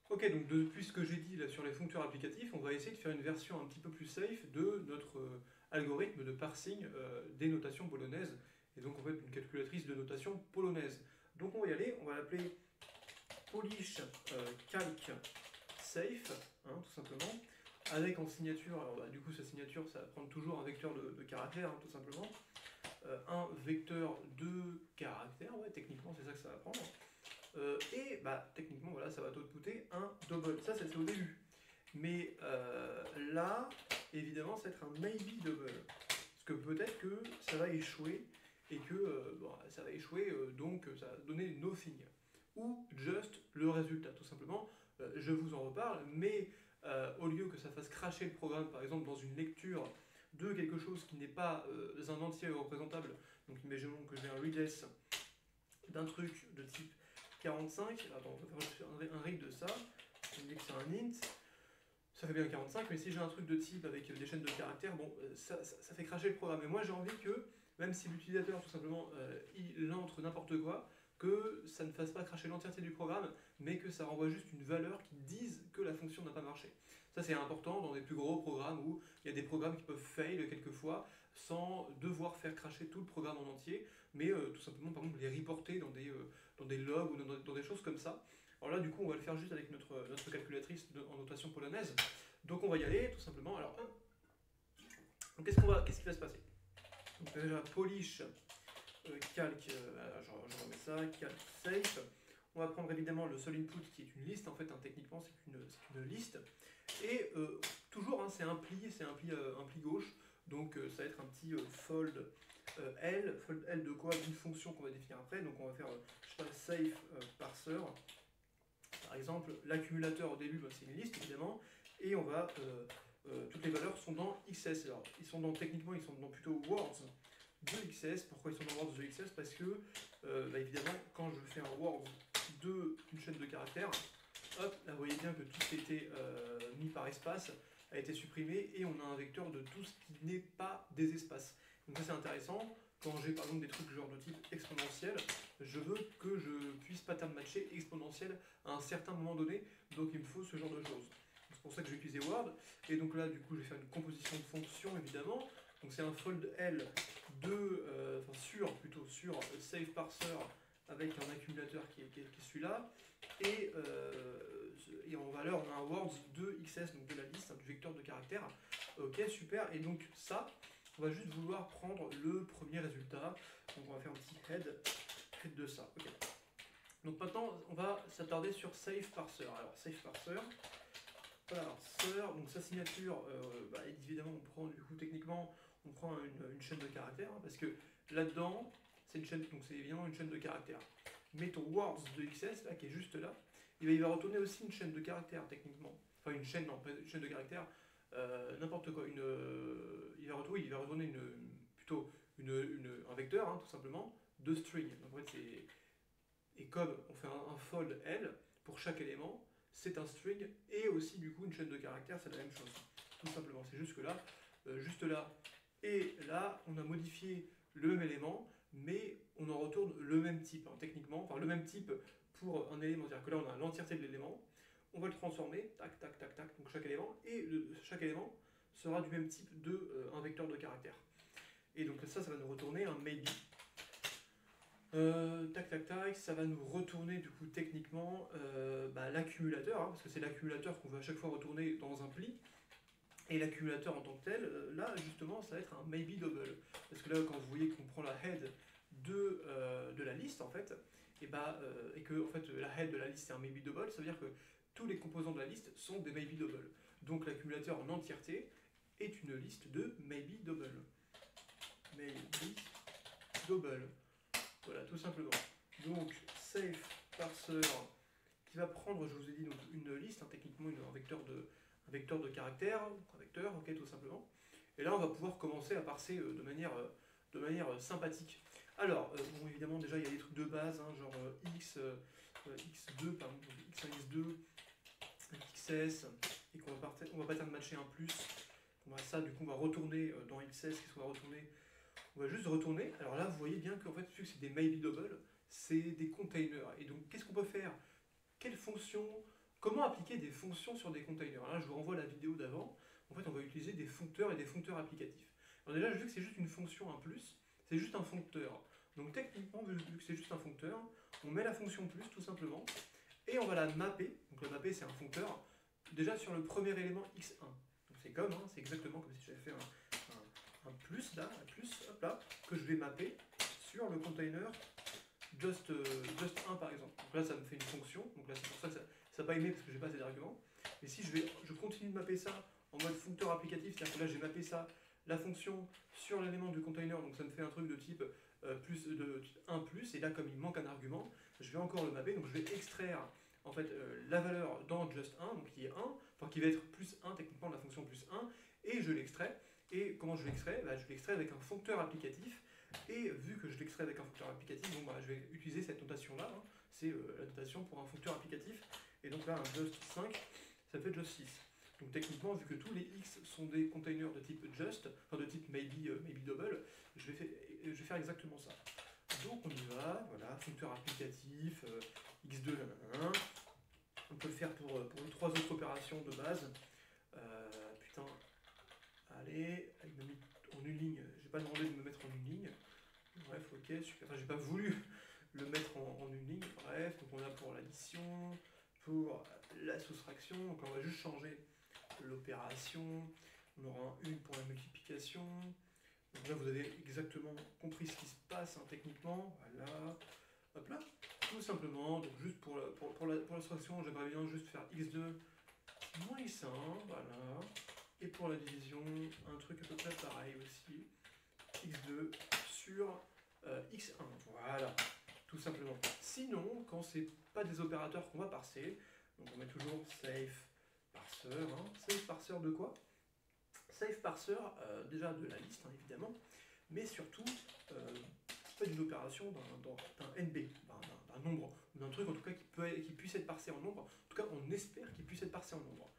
Ok, donc depuis ce que j'ai dit là sur les foncteurs applicatifs, on va essayer de faire une version un petit peu plus safe de notre algorithme de parsing des notations polonaises, et donc en fait une calculatrice de notation polonaise. Donc on va y aller, on va l'appeler Polish Calc Safe, hein, tout simplement, avec en signature, alors du coup sa signature ça va prendre toujours un vecteur de caractères, hein, tout simplement, un vecteur de caractères, ouais techniquement c'est ça que ça va prendre. Et bah, techniquement, voilà, ça va t'outputer un double. Ça, c'est au début. Mais là, évidemment, ça va être un maybe double. Parce que peut-être que ça va échouer et que bon, ça va échouer, donc ça va donner nothing. Ou just le résultat, tout simplement. Je vous en reparle, mais au lieu que ça fasse cracher le programme, par exemple, dans une lecture de quelque chose qui n'est pas un entier représentable, donc imaginons que j'ai un readless d'un truc de type 45, attends, on va faire un read de ça, on dit que c'est un int, ça fait bien 45, mais si j'ai un truc de type avec des chaînes de caractères, bon, ça fait cracher le programme. Et moi j'ai envie que, même si l'utilisateur tout simplement il entre n'importe quoi, que ça ne fasse pas cracher l'entièreté du programme, mais que ça renvoie juste une valeur qui dise que la fonction n'a pas marché. Ça c'est important dans des plus gros programmes où il y a des programmes qui peuvent fail quelquefois sans devoir faire cracher tout le programme en entier, mais tout simplement par exemple les reporter dans des logs ou dans des choses comme ça. Alors là, du coup, on va le faire juste avec notre calculatrice en notation polonaise. Donc on va y aller, tout simplement. Alors, donc qu'est-ce qui va se passer? Donc déjà, polish, calc, je remets ça, calc, safe. On va prendre évidemment le seul input qui est une liste, en fait, hein, techniquement c'est une liste. Et toujours, hein, c'est un pli gauche, donc ça va être un petit fold L de quoi? D'une fonction qu'on va définir après. Donc on va faire, je sais pas, safe parser. Par exemple, l'accumulateur au début, bah, c'est une liste évidemment, et on va toutes les valeurs sont dans XS. Alors, techniquement, ils sont dans plutôt words de XS. Pourquoi ils sont dans words de XS? Parce que, bah, évidemment, quand je fais un words de une chaîne de caractères, hop, là, vous voyez bien que tout ce qui était mis par espace a été supprimé, et on a un vecteur de tout ce qui n'est pas des espaces. Donc ça, c'est intéressant. Quand j'ai par exemple des trucs genre de type exponentiel, je veux que je puisse pattern matcher exponentiel à un certain moment donné, donc il me faut ce genre de choses. C'est pour ça que je vais utiliser Word, et donc là du coup je vais faire une composition de fonctions évidemment, donc c'est un fold L sur save parser avec un accumulateur qui est celui-là, et en valeur on a un words de XS, donc de la liste, hein, du vecteur de caractères. Ok, super, et donc ça, on va juste vouloir prendre le premier résultat, donc on va faire un petit head de ça. Ok. Donc maintenant, on va s'attarder sur Safe Parser. Alors, Safe Parser, donc sa signature, bah, évidemment, on prend du coup techniquement, on prend une chaîne de caractères, hein, parce que là-dedans, c'est une chaîne, donc c'est évidemment une chaîne de caractères. Mais ton words de XS, là, qui est juste là, il va retourner aussi une chaîne de caractères, techniquement. Enfin, une chaîne, non, pas une chaîne de caractères, n'importe quoi. Il va retourner plutôt un vecteur, hein, tout simplement, de string. Donc en fait, et comme on fait un fold L pour chaque élément, c'est un string et aussi du coup une chaîne de caractères, c'est la même chose. Tout simplement, c'est juste que là, juste là et là, on a modifié le même élément, mais on en retourne le même type, hein, techniquement, enfin le même type pour un élément, c'est-à-dire que là on a l'entièreté de l'élément, on va le transformer, tac, tac, tac, tac, donc chaque élément, et chaque élément sera du même type de un vecteur de caractères. Et donc ça va nous retourner un maybe. Tac tac tac, ça va nous retourner du coup techniquement bah, l'accumulateur, hein, parce que c'est l'accumulateur qu'on veut à chaque fois retourner dans un pli. Et l'accumulateur en tant que tel, là justement ça va être un maybe double. Parce que là quand vous voyez qu'on prend la head de la liste en fait, et que en fait, la head de la liste c'est un maybe double, ça veut dire que tous les composants de la liste sont des maybe double. Donc l'accumulateur en entièreté est une liste de maybe double. Maybe double. Voilà, tout simplement. Donc, safe parser qui va prendre, je vous ai dit, donc, une liste, hein, techniquement un vecteur de caractères, un vecteur, ok, tout simplement. Et là, on va pouvoir commencer à parser de manière sympathique. Alors, bon, évidemment, déjà, il y a des trucs de base, hein, genre x2, par exemple, x1, x2, xs, et on va pattern matcher un plus. Ça, du coup, on va retourner dans xs, qu'est-ce qu'on va retourner? On va juste retourner. Alors là, vous voyez bien qu'en fait, vu que c'est des maybe double, c'est des containers. Et donc, qu'est-ce qu'on peut faire? Quelle fonction Comment appliquer des fonctions sur des containers? Là, je vous renvoie à la vidéo d'avant. En fait, on va utiliser des foncteurs et des foncteurs applicatifs. Alors déjà, vu que c'est juste une fonction, un plus, c'est juste un foncteur. Donc techniquement, vu que c'est juste un foncteur, on met la fonction plus, tout simplement, et on va la mapper. Donc la mapper, c'est un foncteur, déjà sur le premier élément x1. Donc c'est comme, hein, c'est exactement comme si j'avais fait un plus, là, un plus, hop là, que je vais mapper sur le container just 1 par exemple. Donc là, ça me fait une fonction. Donc là, c'est pour ça que ça n'a pas aimé parce que j'ai pas assez d'arguments. Mais si je continue de mapper ça en mode foncteur applicatif, c'est-à-dire que là, j'ai mappé ça, la fonction sur l'élément du container, donc ça me fait un truc de type plus de 1 plus, et là, comme il manque un argument, je vais encore le mapper, donc je vais extraire en fait la valeur dans just 1, donc qui est 1, enfin qui va être plus 1, techniquement la fonction plus 1, et je l'extrais. Et comment je l'extrais? Je l'extrais avec un foncteur applicatif. Et vu que je l'extrais avec un foncteur applicatif, bon, je vais utiliser cette notation-là. Hein. C'est la notation pour un foncteur applicatif. Et donc là, un just 5, ça fait just 6. Donc techniquement, vu que tous les x sont des containers de type just, enfin de type maybe double, je vais faire exactement ça. Donc on y va, voilà, foncteur applicatif, x2, on peut le faire pour les 3 autres opérations de base. Putain, allez, il m'a mis en une ligne, j'ai pas demandé de me mettre en une ligne. Bref, ok, super. Enfin, j'ai pas voulu le mettre en une ligne. Bref, donc on a pour l'addition, pour la soustraction. Donc on va juste changer l'opération. On aura une pour la multiplication. Donc là, vous avez exactement compris ce qui se passe hein, techniquement. Voilà. Hop là. Tout simplement. Donc juste pour la soustraction, j'aimerais bien juste faire x2 moins x1. Voilà. Et pour la division, un truc à peu près pareil aussi. x2 sur x1, voilà, tout simplement. Sinon, quand c'est pas des opérateurs qu'on va parser, donc on met toujours safe parser, hein. Safe parser de quoi? Safe parser, déjà de la liste, hein, évidemment, mais surtout, pas d'une opération d'un NB, d'un nombre, ou d'un truc en tout cas qui puisse être parsé en nombre, en tout cas on espère qu'il puisse être parsé en nombre.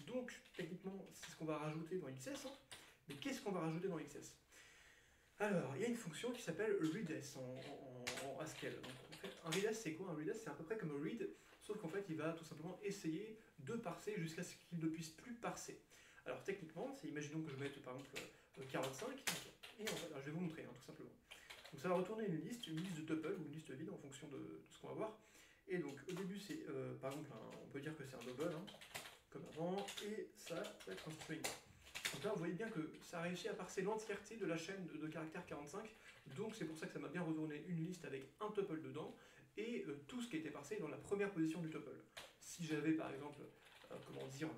Donc, techniquement, c'est ce qu'on va rajouter dans XS, hein. Mais qu'est-ce qu'on va rajouter dans XS? Alors, il y a une fonction qui s'appelle readS en Haskell. Donc, en fait, un readS, c'est quoi? Un readS, c'est à peu près comme un read, sauf qu'en fait, il va tout simplement essayer de parser jusqu'à ce qu'il ne puisse plus parser. Alors, techniquement, imaginons que je mette par exemple 45, et en fait, alors, je vais vous montrer, hein, tout simplement. Donc, ça va retourner une liste de tuple ou une liste vide en fonction de ce qu'on va voir. Et donc, au début, c'est par exemple, on peut dire que c'est un double, hein, comme avant, et ça va être un string. Donc là, vous voyez bien que ça a réussi à parser l'entièreté de la chaîne de caractère 45, donc c'est pour ça que ça m'a bien retourné une liste avec un tuple dedans, et tout ce qui a été parsé est dans la première position du tuple. Si j'avais par exemple,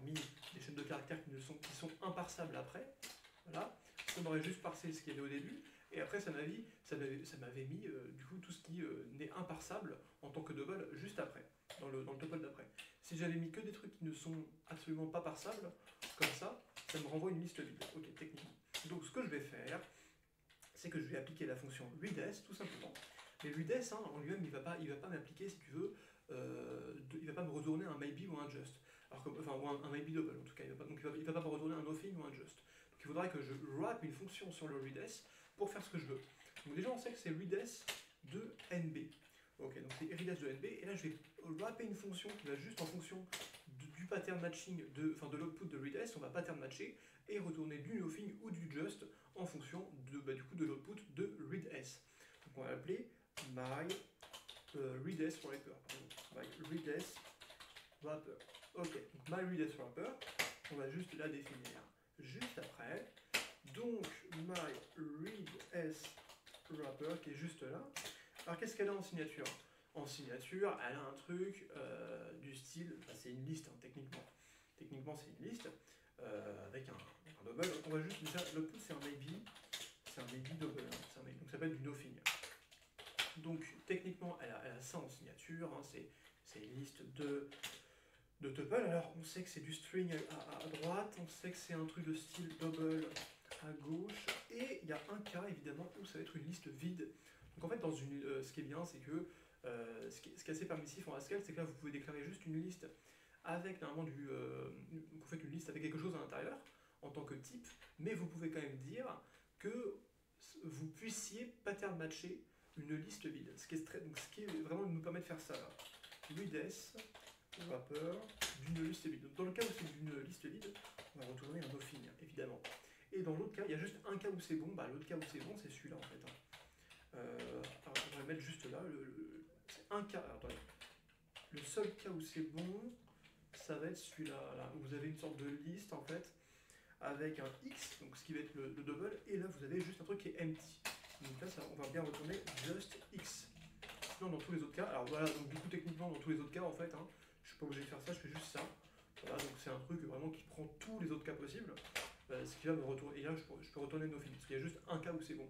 mis des chaînes de caractères qui sont imparsables après, voilà, ça m'aurait juste parsé ce qu'il y avait au début, et après ça m'avait mis du coup tout ce qui n'est imparsable en tant que double juste après, dans le tuple d'après. Si j'avais mis que des trucs qui ne sont absolument pas parsables, comme ça me renvoie une liste vide, ok, techniquement. Donc ce que je vais faire, c'est que je vais appliquer la fonction readS, tout simplement. Mais readS, hein, en lui-même, il va pas m'appliquer, si tu veux, il va pas me retourner un maybe ou un just. Alors que, enfin, ou un maybe double, en tout cas. Il va pas me retourner un nothing ou un just. Donc il faudra que je wrap une fonction sur le readS pour faire ce que je veux. Donc déjà, on sait que c'est readS de NB. Ok, donc c'est readS de NB, et là je vais wrapper une fonction qui va juste en fonction du pattern matching, de l'output de readS, on va pattern matcher et retourner du nothing ou du just en fonction du coup de l'output de readS. Donc on va l'appeler my readS wrapper. My readS wrapper. Ok, donc my readS wrapper, on va juste la définir juste après. Donc my readS wrapper qui est juste là. Alors qu'est-ce qu'elle a en signature? En signature, elle a un truc du style, enfin, c'est une liste hein, techniquement. Techniquement c'est une liste avec un double. Donc on va juste déjà, l'output c'est un maybe double, hein, donc ça peut être du nothing. Donc techniquement elle a ça en signature, hein, c'est une liste de tuple. Alors on sait que c'est du string à droite, on sait que c'est un truc de style double à gauche, et il y a un cas évidemment où ça va être une liste vide. Donc en fait, ce qui est bien, c'est que ce qui est assez permissif en Haskell, c'est que là, vous pouvez déclarer juste une liste avec normalement vous faites une liste avec quelque chose à l'intérieur en tant que type, mais vous pouvez quand même dire que vous puissiez pattern matcher une liste vide. Ce qui est vraiment nous permet de faire ça. readS wrapper d'une liste vide. Donc, dans le cas où c'est d'une liste vide, on va retourner un nothing, évidemment. Et dans l'autre cas, il y a juste un cas où c'est bon. Bah, l'autre cas où c'est bon, c'est celui-là en fait. Alors, on va le mettre juste là. C'est un cas. Alors, attendez. Le seul cas où c'est bon, ça va être celui-là. Là, où vous avez une sorte de liste en fait, avec un X, donc ce qui va être le double, et là vous avez juste un truc qui est empty. Donc là, on va bien retourner just X. Sinon, dans tous les autres cas, alors voilà, donc du coup, techniquement, dans tous les autres cas, en fait, hein, je suis pas obligé de faire ça, je fais juste ça. Voilà, donc c'est un truc vraiment qui prend tous les autres cas possibles, ce qui va me retourner. Et là, je peux retourner nothing, parce qu'il y a juste un cas où c'est bon.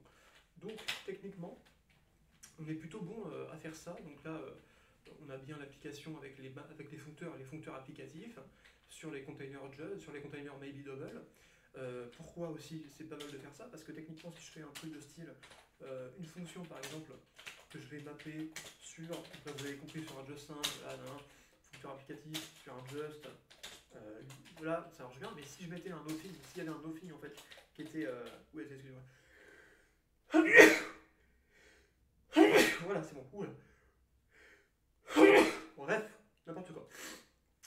Donc, techniquement, on est plutôt bon à faire ça. Donc là, on a bien l'application avec les foncteurs applicatifs sur les containers just, sur les containers maybe double. Pourquoi aussi c'est pas mal de faire ça? Parce que techniquement, si je fais un truc de style, une fonction par exemple, que je vais mapper sur, là, vous avez compris, sur un just simple, là, un foncteur applicatif, sur un just, là, ça marche bien, mais si je mettais un nothing, s'il y avait un nothing en fait, qui était, où est-ce, excusez-moi, voilà, c'est bon, oula. Bref, n'importe quoi.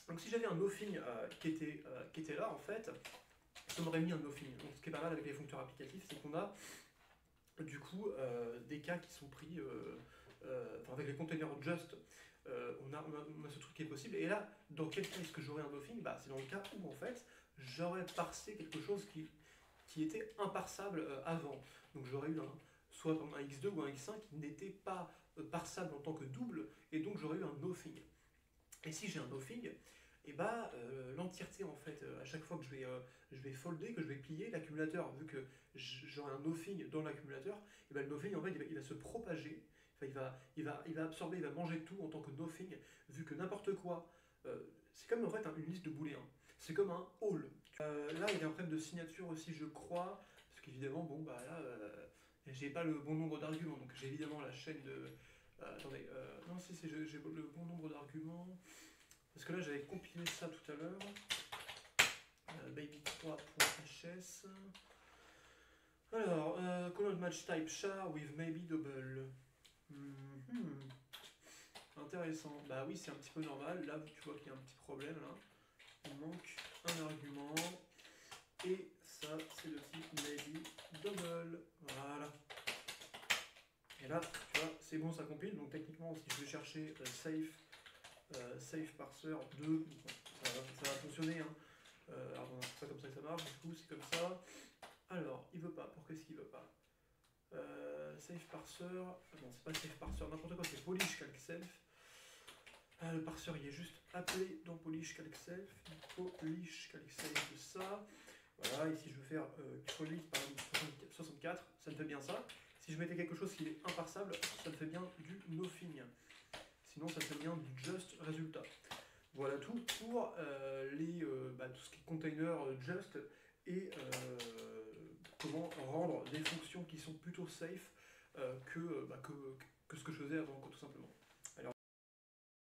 Donc si j'avais un nothing qui était là, en fait, ça m'aurait mis un nothing. Donc ce qui est pas mal avec les foncteurs applicatifs, c'est qu'on a du coup des cas qui sont pris, enfin, avec les containers just, on a ce truc qui est possible. Et là, dans quel cas est-ce que j'aurais un nothing? Bah, c'est dans le cas où en fait, j'aurais parsé quelque chose qui était imparsable avant. Donc j'aurais eu soit un x2 ou un x1 qui n'était pas parsable en tant que double, et donc j'aurais eu un nothing. Et si j'ai un nothing, et bah l'entièreté en fait, à chaque fois que je vais folder, que je vais plier l'accumulateur, vu que j'aurai un nothing dans l'accumulateur, et bah le nothing en fait il va se propager, enfin, il va absorber, il va manger tout en tant que nothing, vu que n'importe quoi, c'est comme en fait une liste de booléens, c'est comme un all. Là il y a un problème de signature aussi je crois, parce qu'évidemment bon bah là j'ai pas le bon nombre d'arguments, donc j'ai évidemment la chaîne de... attendez, non si j'ai le bon nombre d'arguments. Parce que là j'avais compilé ça tout à l'heure. Baby3.hs. Alors, colon match type char with maybe double. Intéressant. Bah oui, c'est un petit peu normal. Là, tu vois qu'il y a un petit problème là. Il manque un argument. Et ça, c'est le type maybe double. Voilà. Et là, tu vois, c'est bon, ça compile. Donc techniquement, si je vais chercher safe parser 2, ça va fonctionner. Hein. Alors, c'est pas comme ça que ça marche, du coup, c'est comme ça. Alors, il veut pas. Pourquoi est-ce qu'il veut pas? Safe parser. Non, c'est pas safe parser, n'importe quoi, c'est polish calc self. Le parseur il est juste appelé dans polish calc self. Polish calc self de ça. Voilà, ici je veux faire x8 par exemple 64, ça me fait bien ça. Si je mettais quelque chose qui est imparsable, ça me fait bien du nothing. Sinon ça me fait bien du just résultat. Voilà tout pour tout ce qui est container just et comment rendre des fonctions qui sont plutôt safe que ce que je faisais avant, tout simplement.